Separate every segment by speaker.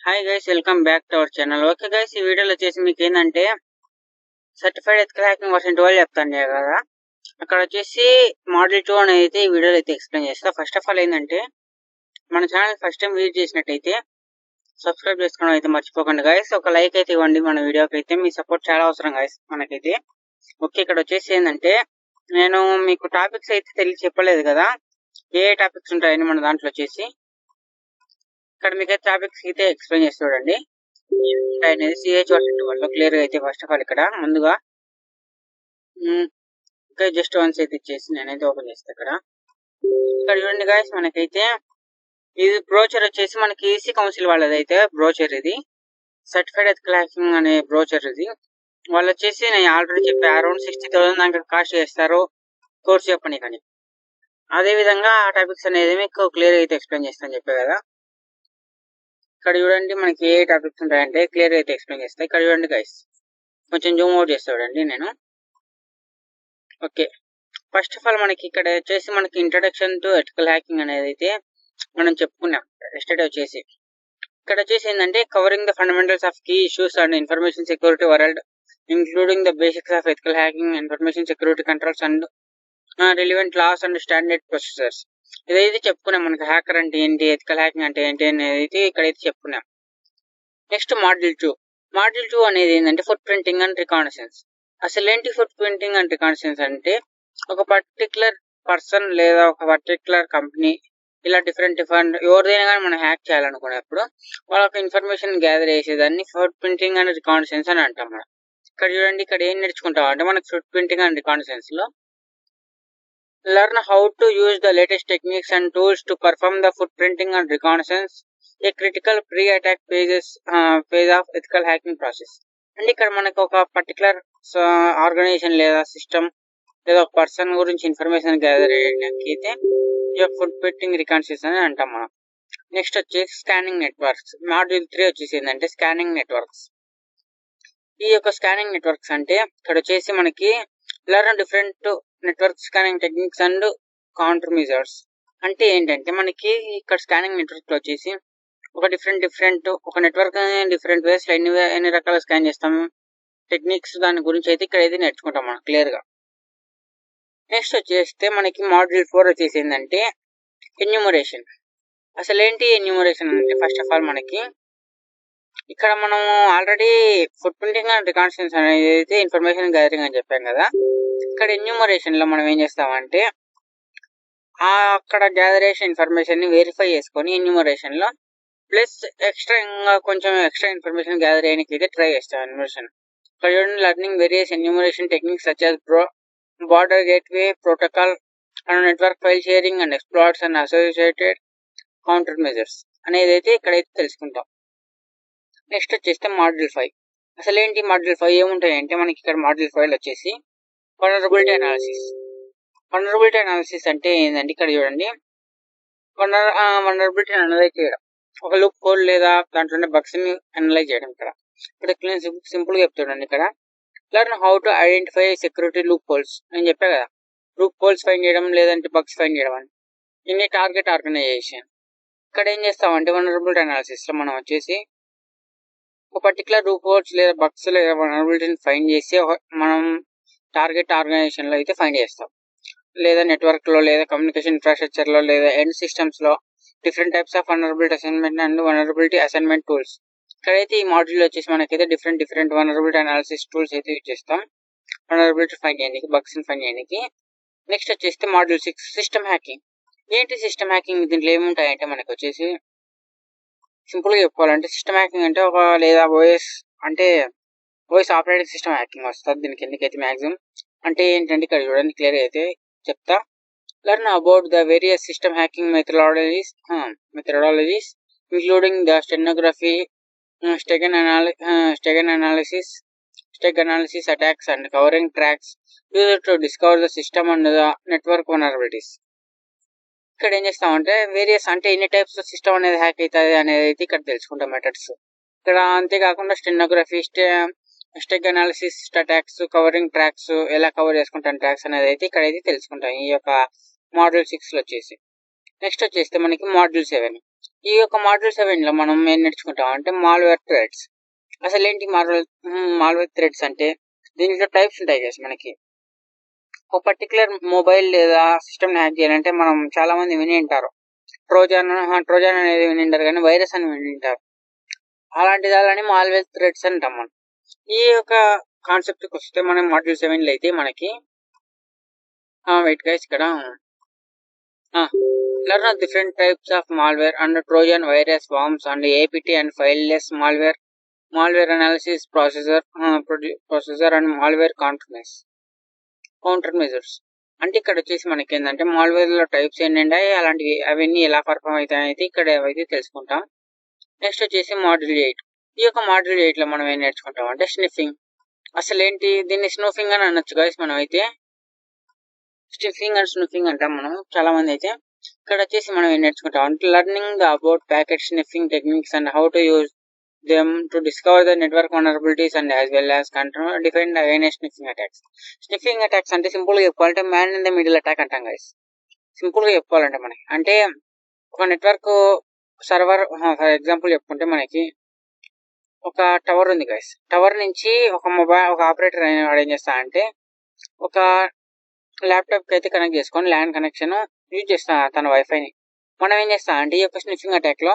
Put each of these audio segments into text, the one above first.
Speaker 1: Hi guys, welcome back to our channel. Okay guys, ఈ వీడియోలో వచ్చేసి మీకు ఏంటంటే సర్టిఫైడ్ ఎథికల్ హ్యాకింగ్ వర్షన్ 12 చెప్తాను కదా. అక్కడ వచ్చేసి మోడల్ 2 అనేది అయితే ఈ వీడియోలో అయితే ఎక్స్ప్లెయిన్ చేస్తా. ఫస్ట్ ఆఫ్ ఆల్ ఏంటంటే మన ఛానల్ ఫస్ట్ టైం విజిట్ చేసినట్టయితే సబ్స్క్రైబ్ చేసుకోవడం అయితే మర్చిపోకండి గైస్. ఒక లైక్ అయితే ఇవ్వండి మన వీడియోకి అయితే, మీ సపోర్ట్ చాలా అవసరం గైస్ మనకైతే. ఓకే, ఇక్కడ వచ్చేసి ఏంటంటే నేను మీకు టాపిక్స్ అయితే తెలిసి చెప్పలేదు కదా, ఏ టాపిక్స్ ఉంటాయని మన దాంట్లో వచ్చేసి. ఇక్కడ మీకు అయితే టాపిక్స్ అయితే ఎక్స్ప్లెయిన్ చేసి చూడండి అనేది సిహెచ్ వర్షన్ 12 క్లియర్ గా అయితే. ఫస్ట్ ఆఫ్ ఆల్ ఇక్కడ ముందుగా ఇంకా జస్ట్ వన్స్ అయితే ఇచ్చేసి నేనైతే ఓపెన్ చేస్తాను. ఇక్కడ చూడండి గాయస్, మనకైతే ఇది బ్రోచర్ వచ్చేసి మనకి ఈసీ కౌన్సిల్ వాళ్ళది అయితే బ్రోచర్. ఇది సర్టిఫైడ్ ఎథికల్ హ్యాకింగ్ అనే బ్రోచర్. ఇది వాళ్ళు వచ్చేసి నేను ఆల్రెడీ చెప్పా, అరౌండ్ 60,000 దాకా కాస్ట్ చేస్తారు కోర్స్ చెప్పని. కానీ అదే విధంగా ఆ టాపిక్స్ అనేది మీకు క్లియర్ అయితే ఎక్స్ప్లెయిన్ చేస్తాను చెప్పే కదా. ఇక్కడ చూడండి మనకి ఏ టాపిక్స్ ఉంటాయంటే క్లియర్ అయితే ఎక్స్ప్లెయిన్ చేస్తాను. ఇక్కడ చూడండి గైస్, కొంచెం జూమ్ అవుట్ చేస్తా చూడండి నేను. ఓకే, ఫస్ట్ ఆఫ్ ఆల్ మనకి ఇక్కడ వచ్చేసి మనకి ఇంట్రడక్షన్ టు ఎథికల్ హ్యాకింగ్ అనేది అయితే మనం చెప్పుకున్నాం ఎస్టర్డే వచ్చేసి. ఇక్కడ వచ్చేసి ఏంటంటే covering the fundamentals of key issues and information security world, including the basics of ethical hacking, information security controls and relevant laws and standard procedures. ఇదైతే చెప్పుకున్నాం. మనకి హ్యాకర్ అంటే ఏంటి, ఎథికల్ హ్యాకింగ్ అంటే ఏంటి అనేది ఇక్కడైతే చెప్పుకున్నాం. Next module 2. మాడ్యూల్ 2 అనేది ఏంటంటే ఫుట్ ప్రింటింగ్ అండ్ రికానసెన్స్. అసలు ఏంటి ఫుట్ ప్రింటింగ్ అండ్ రికానసెన్స్ అంటే, ఒక పర్టికులర్ పర్సన్ లేదా ఒక పర్టికులర్ కంపెనీ ఇలా డిఫరెంట్ ఎవరిదైనా కానీ మనం హ్యాక్ చేయాలనుకున్నప్పుడు వాళ్ళకి ఇన్ఫర్మేషన్ గ్యాదర్ చేసేదాన్ని ఫుట్ ప్రింటింగ్ అండ్ రికానసెన్స్ అని అంటాం మనం. ఇక్కడ చూడండి, ఇక్కడ ఏం నేర్చుకుంటాం అంటే మనకి ఫుట్ ప్రింటింగ్ అండ్ రికానసెన్స్ లో learn how to use the latest techniques and tools to perform the footprinting and reconnaissance, a critical pre-attack phase of ethical hacking process. అంటే ఇక్కడ మనకు ఒక పర్టికులర్ ఆర్గనైజేషన్ లేదా సిస్టమ్ లేదా ఒక పర్సన్ గురించి ఇన్ఫర్మేషన్ గ్యాదర్ చేయడానికి అయితే ఈ ఫుట్ ప్రింటింగ్ రికానసెన్స్ అని అంటాం మనం. నెక్స్ట్ వచ్చేసి స్కానింగ్ నెట్వర్క్స్. మాడ్యూల్ 3 వచ్చేసి ఏంటంటే స్కానింగ్ నెట్వర్క్స్. ఈ యొక్క స్కానింగ్ నెట్వర్క్స్ అంటే ఇక్కడ వచ్చేసి మనకి learn different network scanning techniques and counter measures. అంటే ఏంటంటే మనకి ఇక్కడ స్కానింగ్ నెట్వర్క్ లో వచ్చేసి ఒక డిఫరెంట్ ఒక నెట్వర్క్ డిఫరెంట్ వేస్ లో ఎన్ని రకాల స్కాన్ చేస్తాము, టెక్నిక్స్ దాని గురించి అయితే ఇక్కడ అయితే నేర్చుకుంటాం మనం క్లియర్ గా. నెక్స్ట్ వచ్చేస్తే మనకి మాడ్యూల్ 4 వచ్చేసి ఏంటంటే ఎన్యూమరేషన్. అసలు ఏంటి ఎన్యూమరేషన్ అంటే, ఫస్ట్ ఆఫ్ ఆల్ మనకి ఇక్కడ మనం ఆల్రెడీ ఫుట్ ప్రింటింగ్ అండ్ రికానసెన్స్ అనేది అయితే ఇన్ఫర్మేషన్ గ్యాదరింగ్ అని చెప్పాం కదా. ఇక్కడ ఎన్యూమరేషన్ లో మనం ఏం చేస్తామంటే అక్కడ గ్యాదర్ చేసిన ఇన్ఫర్మేషన్ ని వెరిఫై చేసుకొని ఎన్యూమరేషన్ లో ప్లస్ ఎక్స్ట్రా ఇంకా కొంచెం ఎక్స్ట్రా ఇన్ఫర్మేషన్ గ్యాదర్ చేయడానికి అయితే ట్రై చేస్తాం ఎన్యూమరేషన్. ఇక్కడ చూడండి, learning various enumeration techniques such as border gateway protocol and network file sharing and exploits and associated counter measures అనేది అయితే ఇక్కడైతే తెలుసుకుంటాం. నెక్స్ట్ వచ్చేస్తే మాడ్యూల్ 5. అసలు ఏంటి మాడ్యూల్ 5 ఏముంటాయి అంటే మనకి ఇక్కడ మాడ్యూల్ 5 వచ్చేసి వల్నరబిలిటీ అనాలిసిస్. వల్నరబిలిటీ అనాలిసిస్ అంటే ఏంటంటే ఇక్కడ చూడండి, వల్నరబిలిటీ అనలైజ్ చేయడం, ఒక లూప్ హోల్ లేదా దాంట్లోనే బగ్స్ ని అనలైజ్ చేయడం. ఇక్కడ సింపుల్ గా చెప్తాడండి. ఇక్కడ learn how to identify security loop holes. నేను చెప్పా కదా, లూప్ హోల్స్ ఫైండ్ చేయడం లేదంటే బగ్స్ ఫైండ్ చేయడం అని. ఇన్ని టార్గెట్ ఆర్గనైజేషన్. ఇక్కడ ఏం చేస్తామంటే వల్నరబిలిటీ అనాలిసిస్ లో మనం వచ్చేసి ఒక పర్టికులర్ లూప్ హోల్స్ లేదా బగ్స్ లేదా వల్నరబిలిటీని ఫైండ్ చేసి మనం టార్గెట్ ఆర్గనైజేషన్ లో అయితే ఫైండ్ చేస్తాం, లేదా నెట్వర్క్ లో లేదా కమ్యూనికేషన్ ఇన్ఫ్రాస్ట్రక్చర్ లో లేదా ఎండ్ సిస్టమ్స్ లో different types of vulnerability assignment and vulnerability assignment tools. ఇక్కడైతే ఈ మాడ్యూల్ వచ్చేసి మనకైతే డిఫరెంట్ వల్నరబిలిటీ అనాలిసిస్ టూల్స్ అయితే యూజ్ చేస్తాం వల్నరబిలిటీ ఫైండ్ చేయడానికి, బగ్స్ ని ఫైండ్ చేయడానికి. నెక్స్ట్ వచ్చేస్తే మాడ్యూల్ 6 సిస్టమ్ హ్యాకింగ్. ఏంటి సిస్టమ్ హ్యాకింగ్? దీంట్లో ఏముంటాయంటే మనకి వచ్చేసి సింపుల్ గా చెప్పుకోవాలంటే సిస్టమ్ హ్యాకింగ్ అంటే ఒక లేదా ఓఎస్ ఆపరేటింగ్ సిస్టమ్ హ్యాకింగ్ వస్తుంది దీనికి ఎందుకైతే మ్యాక్సిమం. అంటే ఏంటంటే ఇక్కడ చూడండి క్లియర్ అయితే చెప్తా. Learn about the various system hacking methodologies including the stenography, steg analysis attacks and covering tracks used to discover the system and the network vulnerabilities. ఇక్కడ ఏం చేస్తామంటే వేరియస్ అంటే ఎన్ని టైప్స్ సిస్టమ్ అనేది హ్యాక్ అవుతుంది అనేది అయితే ఇక్కడ తెలుసుకుంటాం మెథడ్స్. ఇక్కడ అంతేకాకుండా stenography, steg analysis attacks, covering tracks, ఎలా కవర్ చేసుకుంటాం ట్రాక్స్ అనేది అయితే ఇక్కడ అయితే తెలుసుకుంటాం ఈ యొక్క మాడ్యూల్ 6 లో వచ్చేసి. నెక్స్ట్ వచ్చేస్తే మనకి మాడ్యూల్ 7 ఈ యొక్క మాడ్యూల్ 7 లో మనం ఏం నేర్చుకుంటాం అంటే మాల్వేర్ థ్రెడ్స్. అసలు ఏంటి మాల్వేర్ థ్రెడ్స్ అంటే దీంట్లో టైప్స్ ఉంటాయి కదా మనకి. ఒక పర్టికులర్ మొబైల్ లేదా సిస్టమ్ హ్యాక్ చేయాలంటే మనం చాలా మంది విని ఉంటారు. ట్రోజన్ అనేది విని ఉంటారు, కానీ వైరస్ అని విని ఉంటారు. అలాంటి దాని మాల్వేర్ థ్రెడ్స్ అంటాం మనం. ఈ యొక్క కాన్సెప్ట్ కి వస్తే మనం మాడ్యూల్ 7 లో అయితే మనకి వెయిట్ గైస్ ఇక్కడ learn different types of malware and Trojan virus worms and APT and fileless malware analysis processor and malware countermeasures. అంటే ఇక్కడ వచ్చేసి మనకి ఏంటంటే మాల్వేర్ లో టైప్స్ ఏంటంటే అలాంటివి అవన్నీ ఎలా పర్ఫామ్ అవుతాయి అయితే ఇక్కడ అయితే తెలుసుకుంటాం. నెక్స్ట్ వచ్చేసి మాడ్యూల్ 8. ఈ యొక్క మాడ్యూల్ 8 లో మనం ఏం నేర్చుకుంటాం అంటే స్నిఫింగ్. అసలు ఏంటి, దీన్ని స్నూఫింగ్ అని అనొచ్చు గైస్. మనం అయితే స్నిఫింగ్ అండ్ స్నూఫింగ్ అంటాం మనం చాలా మంది అయితే. ఇక్కడ వచ్చేసి మనం ఏం నేర్చుకుంటాం అంటే learning about packet sniffing techniques and how to use them to discover the network vulnerabilities and as well as defend against sniffing attacks. Sniffing attacks అంటే సింపుల్ గా చెప్పాలంటే man in the middle attack అంటాం guys. Simple గా చెప్పాలంటే మనకి అంటే ఒక network server for example చెప్పుకుంటే మనకి ఒక టవర్ ఉంది గైస్. టవర్ నుంచి ఒక ఆపరేటర్ ఏం చేస్తా అంటే ఒక ల్యాప్టాప్ కి అయితే కనెక్ట్ చేసుకొని ల్యాన్ కనెక్షన్ యూజ్ చేస్తా తన వైఫైని. మనం ఏం చేస్తా అంటే ఈ యొక్క స్నిఫింగ్ అటాక్ లో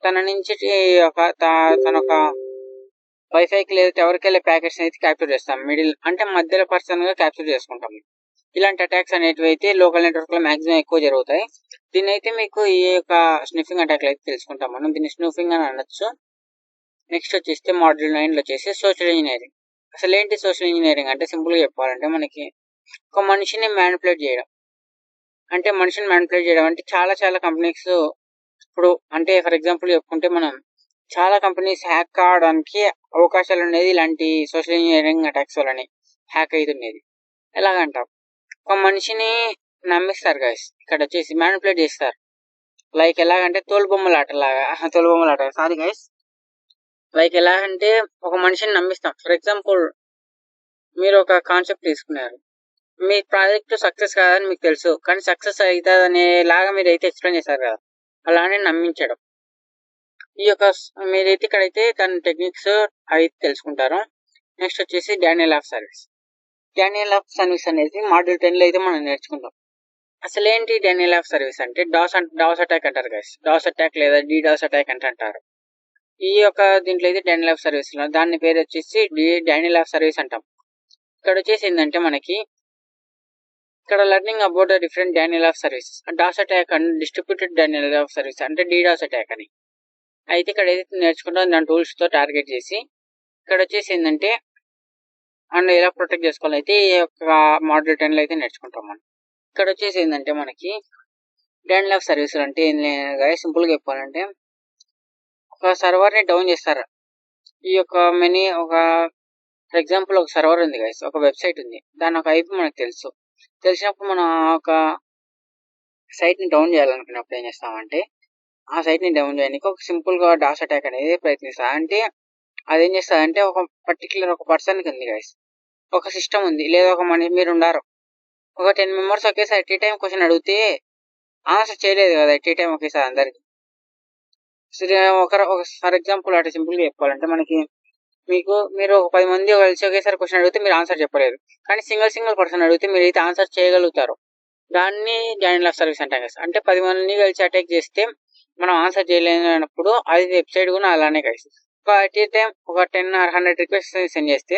Speaker 1: తన నుంచి తన ఒక వైఫైకి లేదా టవర్కి వెళ్ళే ప్యాకెట్స్ అయితే క్యాప్చర్ చేస్తాం. అంటే మధ్యలో పర్సన్ గా క్యాప్చర్ చేసుకుంటాం. ఇలాంటి అటాక్స్ అనేటివి అయితే లోకల్ నెట్వర్క్ లో మాక్సిమం ఎక్కువ జరుగుతాయి. దీన్ని అయితే మీకు ఈ యొక్క స్నిఫింగ్ అటాక్ అయితే తెలుసుకుంటాం మనం. దీన్ని స్నూఫింగ్ అని అనొచ్చు. నెక్స్ట్ వచ్చేస్తే మాడ్యూల్ 9 లో వచ్చేసి సోషల్ ఇంజనీరింగ్. అసలు ఏంటి సోషల్ ఇంజనీరింగ్ అంటే సింపుల్ గా చెప్పాలంటే మనకి ఒక మనిషిని మ్యానిపులేట్ చేయడం. అంటే మనిషిని మ్యానిపులేట్ చేయడం అంటే చాలా కంపెనీస్ ఇప్పుడు అంటే ఫర్ ఎగ్జాంపుల్ చెప్పుకుంటే మనం చాలా కంపెనీస్ హ్యాక్ కావడానికి అవకాశాలు ఉండేది ఇలాంటి సోషల్ ఇంజనీరింగ్ అటాక్స్ వల్లనే హ్యాక్ అవుతున్నది. ఎలాగంటాం, ఒక మనిషిని నమ్మిస్తారు గైస్. ఇక్కడ వచ్చేసి మ్యానిపులేట్ చేస్తారు. లైక్ ఎలాగంటే తోలుబొమ్మలాట సారీ గైస్. లైక్ ఎలా అంటే ఒక మనిషిని నమ్మిస్తాం. ఫర్ ఎగ్జాంపుల్ మీరు ఒక కాన్సెప్ట్ తీసుకున్నారు, మీ ప్రాజెక్ట్ సక్సెస్ కాదని మీకు తెలుసు, కానీ సక్సెస్ అవుతుంది అనేలాగా మీరు అయితే ఎక్స్ప్లెయిన్ చేస్తారు కదా, అలానే నమ్మించడం. ఈ యొక్క మీరైతే ఇక్కడైతే దాని టెక్నిక్స్ అయితే తెలుసుకుంటారు. నెక్స్ట్ వచ్చేసి Daniel of service. Daniel of service అనేది మాడ్యూల్ 10 లో అయితే మనం నేర్చుకుంటాం. అసలు ఏంటి డానియల్ ఆఫ్ సర్వీస్ అంటే డాస్ అటాక్ అంటారు గైస్. డాస్ అటాక్ లేదా డీడాస్ అటాక్ అంటారు. ఈ యొక్క దీంట్లో అయితే డానియల్ ఆఫ్ సర్వీస్ లో దాని పేరు వచ్చేసి డానియల్ ఆఫ్ సర్వీస్ అంటాం. ఇక్కడ వచ్చేసి ఏంటంటే మనకి ఇక్కడ learning about the different denial of service. DoS attack and distributed denial of service అంటే డీడాస్ అటాక్ అని. అయితే ఇక్కడ ఏదైతే నేర్చుకుంటాం దాని టూల్స్ తో టార్గెట్ చేసి ఇక్కడ వచ్చేసి ఏంటంటే అండ్ ఎలా ప్రొటెక్ట్ చేసుకోవాలి అయితే ఈ యొక్క మాడ్యూల్ 10 లో అయితే నేర్చుకుంటాం మనం. ఇక్కడ వచ్చేసి ఏంటంటే మనకి డానియల్ ఆఫ్ సర్వీస్ అంటే సింపుల్ గా చెప్పాలంటే ఒక సర్వర్ ని డౌన్ చేస్తారు. ఈ యొక్క ఫర్ ఎగ్జాంపుల్ ఒక సర్వర్ ఉంది గైస్, ఒక వెబ్సైట్ ఉంది, దాని ఒక ఐపీ మనకు తెలిసినప్పుడు మనం ఒక సైట్ ని డౌన్ చేయాలనుకున్నప్పుడు ఏం చేస్తామంటే ఆ సైట్ ని డౌన్ చేయడానికి ఒక సింపుల్ గా డాస్ అటాక్ అనేది ప్రయత్నిస్తా. అంటే అదేం చేస్తారంటే ఒక పర్టికులర్ ఒక పర్సన్ కి ఉంది గైస్, ఒక సిస్టమ్ ఉంది లేదా ఒక మీరు ఉండారు, ఒక 10 మెంబర్స్ ఒకేసారి ఎట్ ఏ టైం క్వశ్చన్ అడిగితే ఆన్సర్ చేయలేదు కదా ఎట్ ఏ టైం ఒకేసారి అందరికి. ఫర్ ఎగ్జాంపుల్ అటు సింపుల్ గా చెప్పాలంటే మనకి మీరు ఒక 10 మంది కలిసి ఒకేసారి క్వశ్చన్ అడిగితే మీరు ఆన్సర్ చెప్పలేదు, కానీ సింగిల్ పర్సన్ అడిగితే మీరు అయితే ఆన్సర్ చేయగలుగుతారు. దాన్ని డానియల్ ఆఫ్ సర్వీస్ అంటాం గైస్. అంటే 10 మంది కలిసి అటాక్ చేస్తే మనం ఆన్సర్ చేయలేనప్పుడు అది వెబ్సైట్ కూడా అలానే గైస్. అట్ ఏ టైం ఒక 10 or 100 రిక్వెస్ట్ సెండ్ చేస్తే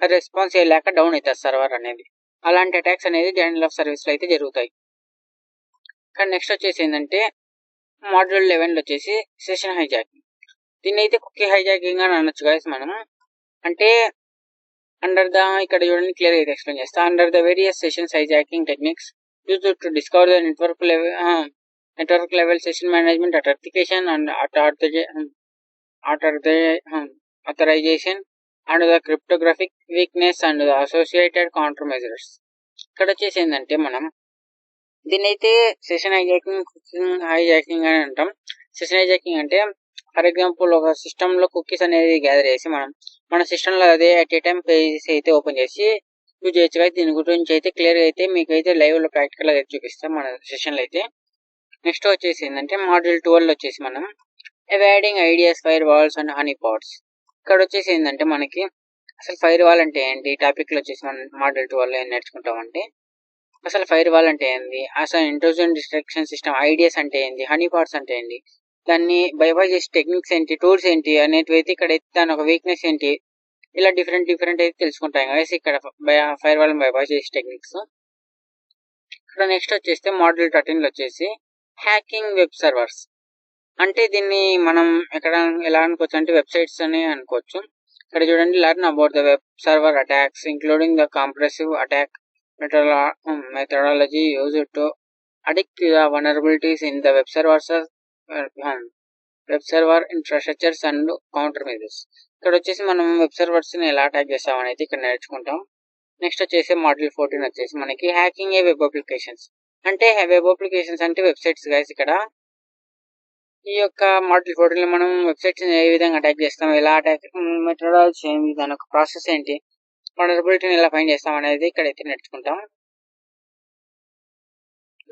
Speaker 1: అది రెస్పాన్స్ చేయలేక డౌన్ అవుతుంది సర్వర్ అనేది. అలాంటి అటాక్స్ అనేది డానియల్ ఆఫ్ సర్వీస్ లో అయితే జరుగుతాయి. కానీ నెక్స్ట్ వచ్చేసి ఏంటంటే మాడ్యూల్ 11 లో వచ్చేసి సెషన్ హైజాకింగ్. దీన్ని అయితే కుకీ హైజాకింగ్ అని అనొచ్చు గైస్ మనం. అంటే ఇక్కడ చూడండి క్లియర్ గా ఎక్స్ప్లెయిన్ చేస్తా. Under the various sessions hijacking techniques used to discover the network level session management authentication and authorization and the cryptographic weakness and the associated countermeasures. ఇక్కడ వచ్చేసి ఏంటంటే మనం దీన్ని అయితే సెషన్ హైజాకింగ్ అని అంటాం. సెషన్ హైజాకింగ్ అంటే ఫర్ ఎగ్జాంపుల్ ఒక సిస్టమ్ లో కుకీస్ అనేది గ్యాదర్ చేసి మన సిస్టమ్ లో అదే అట్ ఏ టైం పేజెస్ అయితే ఓపెన్ చేసి యూజ్ చేయొచ్చు. దీని గురించి అయితే క్లియర్ గా అయితే మీకు అయితే లైవ్ లో ప్రాక్టికల్ గా చూపిస్తాం మన సెషన్ లో అయితే. నెక్స్ట్ వచ్చేసి ఏంటంటే మాడ్యూల్ 12 వచ్చేసి మనం avoiding IDS firewalls and honeypots. ఇక్కడ వచ్చేసి ఏంటంటే మనకి అసలు ఫైర్ వాల్ అంటే ఏంటి టాపిక్లో వచ్చేసి మనం మాడ్యూల్ 12 ఏం నేర్చుకుంటామంటే అసలు ఫైర్ వాల్ అంటే ఏంది, అసలు ఇంట్రూజన్ డిస్ట్రక్షన్ సిస్టమ్ ఐడియాస్ అంటే ఏంటి, హనీ పాట్స్ అంటే ఏంటి, దాన్ని బైపాస్ చేసే టెక్నిక్స్ ఏంటి, టూల్స్ ఏంటి అనేటివి అయితే ఇక్కడ అయితే దాని ఒక వీక్నెస్ ఏంటి, ఇలా డిఫరెంట్ అయితే తెలుసుకుంటాం గైస్ ఇక్కడ ఫైర్ వాల్ బైపాస్ చేసే టెక్నిక్స్. ఇక్కడ నెక్స్ట్ వచ్చేస్తే మాడ్యూల్ 13 వచ్చేసి హ్యాకింగ్ వెబ్ సర్వర్స్. అంటే దీన్ని మనం ఎక్కడ ఎలా అనుకోవచ్చు అంటే వెబ్సైట్స్ అని అనుకోవచ్చు. ఇక్కడ చూడండి, learn about the web server attacks including the comprehensive attack methodology used to addict the vulnerabilities in the web server infrastructures and countermeasures. ఇక్కడ వచ్చేసి మనం వెబ్ సర్వర్స్ ని ఎలా అటాక్ చేస్తామని అయితే ఇక్కడ నేర్చుకుంటాం. నెక్స్ట్ వచ్చేసి మాడ్యూల్ 14 వచ్చేసి మనకి హ్యాకింగ్ ఏ వెబ్ అప్లికేషన్స్. అంటే వెబ్ అప్లికేషన్స్ అంటే వెబ్సైట్స్ గైస్. ఇక్కడ ఈ యొక్క మాడ్యూల్ 14 లో మనం వెబ్సైట్స్ ఏ విధంగా అటాక్ చేస్తాం, ఎలా అటాక్ మెథడాలజీ ఏంటి, దాని యొక్క ప్రాసెస్ ఏంటి, వల్నరబిలిటీని ఎలా ఫైండ్ చేస్తాం అనేది ఇక్కడైతే నేర్చుకుంటాం.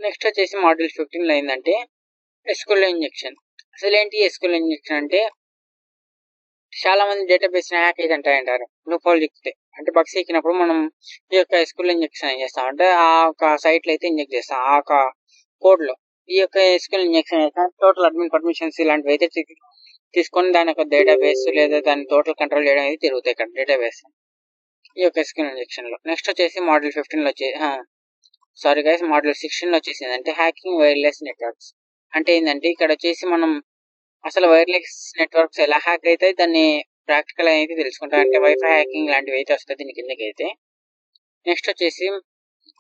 Speaker 1: నెక్స్ట్ వచ్చేసి మాడ్యూల్ 15 లో ఏంటంటే ఎస్క్యూఎల్ ఇంజెక్షన్. అసలు ఏంటి ఎస్క్యూఎల్ ఇంజెక్షన్ అంటే చాలా మంది డేటాబేస్ హ్యాక్ అయితే అంటారు లూప్హోల్ చిక్కితే, అంటే బగ్స్ ఎక్కినప్పుడు మనం ఈ యొక్క ఎస్క్యూఎల్ ఇంజెక్షన్ ఏం చేస్తాం అంటే ఆ ఒక సైట్ లో అయితే ఇంజెక్ట్ చేస్తాం, ఆ ఒక కోడ్ లో ఈ యొక్క ఎస్క్యూఎల్ ఇంజెక్షన్ అయితే టోటల్ అడ్మిన్ పర్మిషన్స్ ఇలాంటివి అయితే తీసుకొని దాని యొక్క డేటాబేస్ లేదా దాన్ని టోటల్ కంట్రోల్ చేయడం అయితే జరుగుతాయి ఇక్కడ డేటాబేస్ ఈ యొక్క ఎస్క్యూఎల్ ఇంజెక్షన్ లో. నెక్స్ట్ వచ్చేసి మాడ్యూల్ 15 లో మాడ్యూల్ 16 లో వచ్చేసి ఏంటంటే హ్యాకింగ్ వైర్లెస్ నెట్వర్క్స్. అంటే ఏంటంటే ఇక్కడ వచ్చేసి మనం అసలు వైర్లెస్ నెట్వర్క్స్ ఎలా హ్యాక్ అయితే దాన్ని ప్రాక్టికల్ అయితే తెలుసుకుంటాం, అంటే వైఫై హ్యాకింగ్ లాంటివి అయితే వస్తాయి దీని కిందకి అయితే. నెక్స్ట్ వచ్చేసి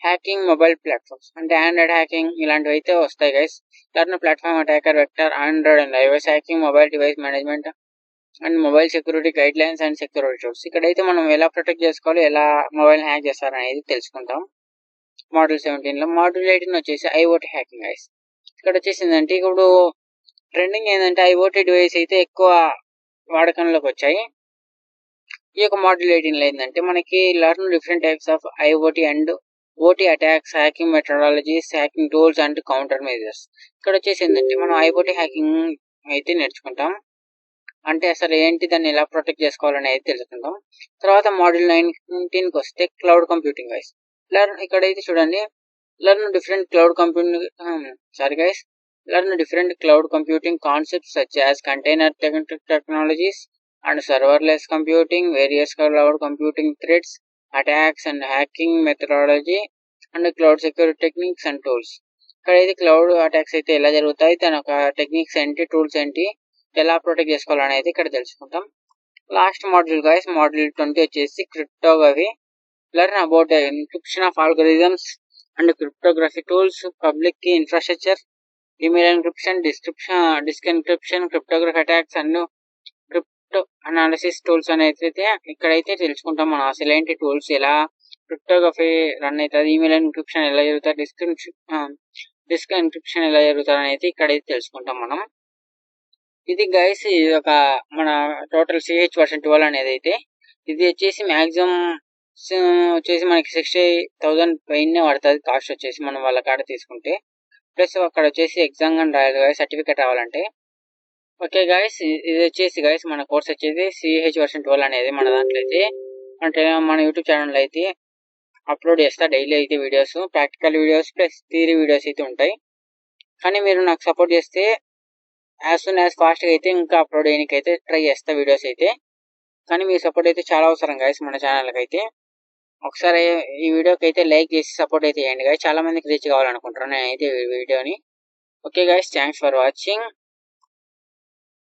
Speaker 1: హ్యాకింగ్ మొబైల్ ప్లాట్ఫామ్స్, అంటే ఆండ్రాయిడ్ హ్యాకింగ్ ఇలాంటివి అయితే వస్తాయి guys. Learn platform attacker vector Android and iOS hacking mobile device management and mobile security guide lines and security tools. ఇక్కడైతే మనం ఎలా ప్రొటెక్ట్ చేసుకోవాలి, ఎలా మొబైల్ హ్యాక్ చేస్తారనేది తెలుసుకుంటాం మాడ్యూల్ 17 లో. మాడ్యూల్ 18 వచ్చేసి ఐఓటీ హ్యాకింగ్ గైస్. ఇక్కడ వచ్చేసి ఏంటంటే ఇప్పుడు ట్రెండింగ్ ఏంటంటే ఐఓటీ డివైస్ అయితే ఎక్కువ వాడకంలోకి వచ్చాయి. ఈ యొక్క మాడ్యూల్ 18 లో ఏంటంటే మనకి learn different types of IoT and OT attacks, hacking methodologies, hacking tools and counter measures. ఇక్కడ వచ్చేసి ఏంటంటే మనం ఐఓటీ హ్యాకింగ్ అయితే నేర్చుకుంటాం, అంటే అసలు ఏంటి, దాన్ని ఎలా ప్రొటెక్ట్ చేసుకోవాలని అయితే తెలుసుకుంటాం. తర్వాత మాడ్యూల్ 19కి వస్తే క్లౌడ్ కంప్యూటింగ్ గైస్. ఇక్కడైతే చూడండి, learn different cloud computing concepts such as container technologies and serverless computing, various cloud computing threats, attacks and hacking methodology and cloud security techniques and tools. ఇక్కడైతే cloud attacks అయితే ఎలా జరుగుతాయి, దాని ఒక techniques ఏంటి, tools ఏంటి, ఎలా ప్రొటెక్ట్ చేసుకోవాలనేది ఇక్కడ తెలుసుకుంటాం. లాస్ట్ మాడ్యూల్ గైస్, మాడ్యూల్ 20 వచ్చేసి cryptography. Learn about encryption of algorithms and cryptography tools, public key infrastructure, email encryption, disk encryption, cryptography attacks and analysis tools అనేది ఇక్కడైతే తెలుసుకుంటాం. మనం అసలు ఏంటి టూల్స్, ఎలా క్రిప్టోగ్రఫీ రన్ అవుతుంది, ఈమెయిల్ ఎన్క్రిప్షన్ ఎలా జరుగుతుంది, డిస్క్ ఎన్క్రిప్షన్ ఎలా జరుగుతుంది అనేది ఇక్కడైతే తెలుసుకుంటాం మనం. ఇది గైస్ ఒక మన టోటల్ CH version 12 అనేది అయితే ఇది వచ్చేసి మ్యాక్సిమం వచ్చేసి మనకి 60,000 పైనే పడుతుంది కాస్ట్ వచ్చేసి మనం వాళ్ళ కాడ తీసుకుంటే. ప్లస్ అక్కడ వచ్చేసి ఎగ్జామ్ అని రాయాలి, సర్టిఫికేట్ రావాలంటే. ఓకే గైస్, ఇది వచ్చేసి గైస్ మన కోర్స్ వచ్చేసి CH version 12 అనేది మన దాంట్లో అయితే అంటే మన యూట్యూబ్ ఛానల్ అయితే అప్లోడ్ చేస్తా డైలీ అయితే videos, practical videos plus theory videos అయితే ఉంటాయి. కానీ మీరు నాకు సపోర్ట్ చేస్తే యాజ్ సూన్ యాజ్ ఫాస్ట్గా అయితే ఇంకా అప్లోడ్ చేయడానికి అయితే ట్రై చేస్తా వీడియోస్ అయితే. కానీ మీ సపోర్ట్ అయితే చాలా అవసరం గైస్ మన ఛానల్కి అయితే. ఒకసారి ఈ వీడియోకి అయితే లైక్ చేసి సపోర్ట్ అయితే చేయండి గైస్, చాలా మందికి రీచ్ కావాలనుకుంటున్నాను నేనైతే ఈ వీడియోని. Okay guys, thanks for watching.